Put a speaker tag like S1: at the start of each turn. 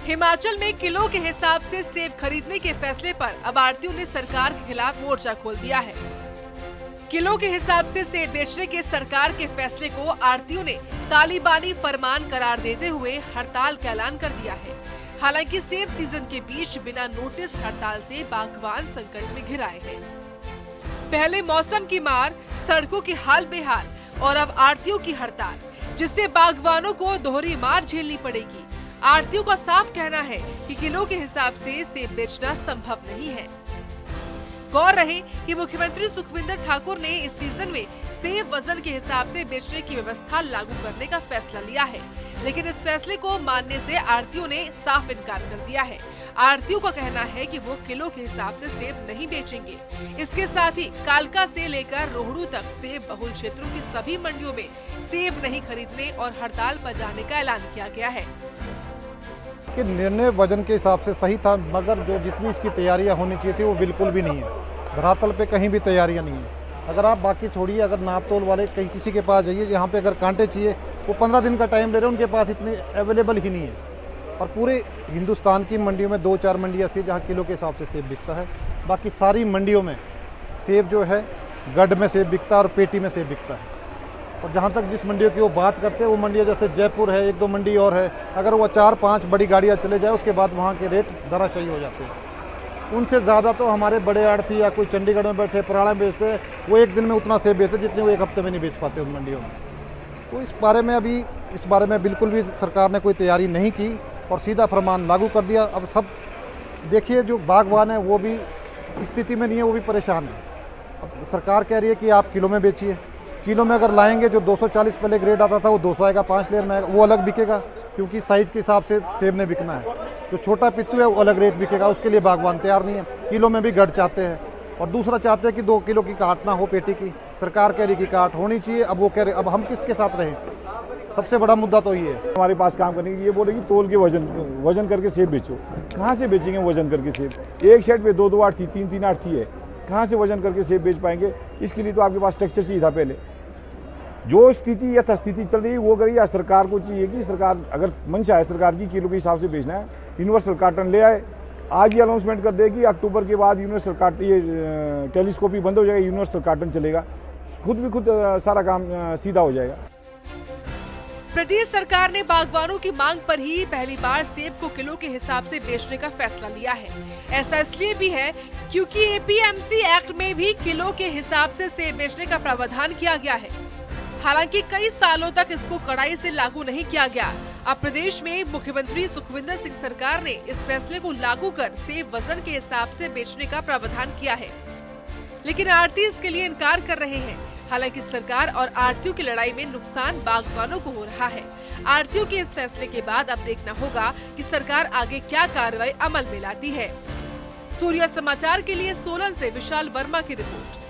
S1: हिमाचल में किलो के हिसाब से सेब खरीदने के फैसले पर अब आढ़तियों ने सरकार के खिलाफ मोर्चा खोल दिया है। किलो के हिसाब से सेब बेचने के सरकार के फैसले को आढ़तियों ने तालिबानी फरमान करार देते हुए हड़ताल का ऐलान कर दिया है। हालांकि सेब सीजन के बीच बिना नोटिस हड़ताल से बागवान संकट में घिर आए हैं। पहले मौसम की मार, सड़कों की हाल बेहाल और अब आढ़तियों की हड़ताल, जिससे बागवानों को दोहरी मार झेलनी पड़ेगी। आढ़तियों का साफ कहना है कि किलो के हिसाब से सेब बेचना संभव नहीं है। गौर रहे कि मुख्यमंत्री सुखविंदर ठाकुर ने इस सीजन में सेब वजन के हिसाब से बेचने की व्यवस्था लागू करने का फैसला लिया है, लेकिन इस फैसले को मानने से आढ़तियों ने साफ इनकार कर दिया है। आढ़तियों का कहना है कि वो किलो के हिसाब से सेब नहीं बेचेंगे। इसके साथ ही कालका से लेकर रोहड़ू तक सेब बहुल क्षेत्रों की सभी मंडियों में सेब नहीं खरीदने और हड़ताल पर जाने का ऐलान किया गया है।
S2: कि निर्णय वजन के हिसाब से सही था, मगर जो जितनी इसकी तैयारियां होनी चाहिए थी वो बिल्कुल भी नहीं है। धरातल पे कहीं भी तैयारियां नहीं है। अगर आप बाकी छोड़िए, अगर नाप तोल वाले कहीं किसी के पास जाइए, यहाँ पे अगर कांटे चाहिए वो 15 दिन का टाइम ले रहे हैं, उनके पास इतने अवेलेबल ही नहीं है। और पूरे हिंदुस्तान की मंडियों में 2-4 मंडियाँ ऐसी जहाँ किलो के हिसाब से सेब बिकता है। बाकी सारी मंडियों में सेब जो है गढ़ में सेब बिकता है और पेटी में सेब बिकता है। और जहाँ तक जिस मंडियों की वो बात करते हैं, वो मंडियाँ जैसे जयपुर है, 1-2 मंडी और है, अगर वो 4-5 बड़ी गाड़ियाँ चले जाए उसके बाद वहाँ के रेट धराशायी हो जाते हैं। उनसे ज़्यादा तो हमारे बड़े आढ़ती या कोई चंडीगढ़ में बैठे पुराना बेचते हैं, वो एक दिन में उतना सेब बेचते जितने वो एक हफ्ते में नहीं बेच पाते उन मंडियों में। तो इस बारे में बिल्कुल भी सरकार ने कोई तैयारी नहीं की और सीधा फरमान लागू कर दिया। अब सब देखिए, जो बागवान है वो भी स्थिति में नहीं है, वो भी परेशान है। अब सरकार कह रही है कि आप किलो में बेचिए। किलो में अगर लाएंगे, जो 240 पहले ग्रेड आता था वो 200 आएगा, 5 लेयर में आएगा, वो अलग बिकेगा क्योंकि साइज़ के हिसाब से सेब ने बिकना है। जो छोटा पित्तू है वो अलग रेट बिकेगा, उसके लिए बागवान तैयार नहीं है। किलो में भी गढ़ चाहते हैं और दूसरा चाहते हैं कि 2 किलो की काट ना हो पेटी की। सरकार कह रही कि काट होनी चाहिए, अब वो कह रहे अब हम किसके साथ रहें? सबसे बड़ा मुद्दा तो ये है।
S3: हमारे पास काम करने की ये बोलेगी तोल के वजन करके सेब बेचो। कहाँ से बेचेंगे वजन करके सेब? एक शेड पे 2-2 आढ़ती, 3-3 आढ़ती है, कहाँ से वजन करके सेब बेच पाएंगे? इसके लिए तो आपके पास स्ट्रक्चर चाहिए था पहले। जो स्थिति यथास्थिति चल रही है वो करिए। सरकार को चाहिए कि सरकार अगर मंशा है सरकार की किलो के हिसाब से बेचना है, यूनिवर्सल कार्टन ले आए। आज ये अनाउंसमेंट कर दे कि अक्टूबर के बाद यूनिवर्सल कार्टन, ये टेलीस्कोपी बंद हो जाएगा, यूनिवर्सल कार्टन चलेगा, खुद सारा काम सीधा हो जाएगा।
S1: प्रदेश सरकार ने बागवानों की मांग पर ही पहली बार सेब को किलो के हिसाब से बेचने का फैसला लिया है। ऐसा इसलिए भी है क्योंकि एपीएमसी एक्ट में भी किलो के हिसाब से सेब बेचने का प्रावधान किया गया है। हालांकि कई सालों तक इसको कड़ाई से लागू नहीं किया गया। अब प्रदेश में मुख्यमंत्री सुखविंदर सिंह सरकार ने इस फैसले को लागू कर सेब वजन के हिसाब से बेचने का प्रावधान किया है, लेकिन आढ़ती इसके लिए इनकार कर रहे हैं। हालांकि सरकार और आढ़तियों की लड़ाई में नुकसान बागवानों को हो रहा है। आढ़तियों के इस फैसले के बाद अब देखना होगा कि सरकार आगे क्या कार्रवाई अमल में लाती है। सूर्या समाचार के लिए सोलन से विशाल वर्मा की रिपोर्ट।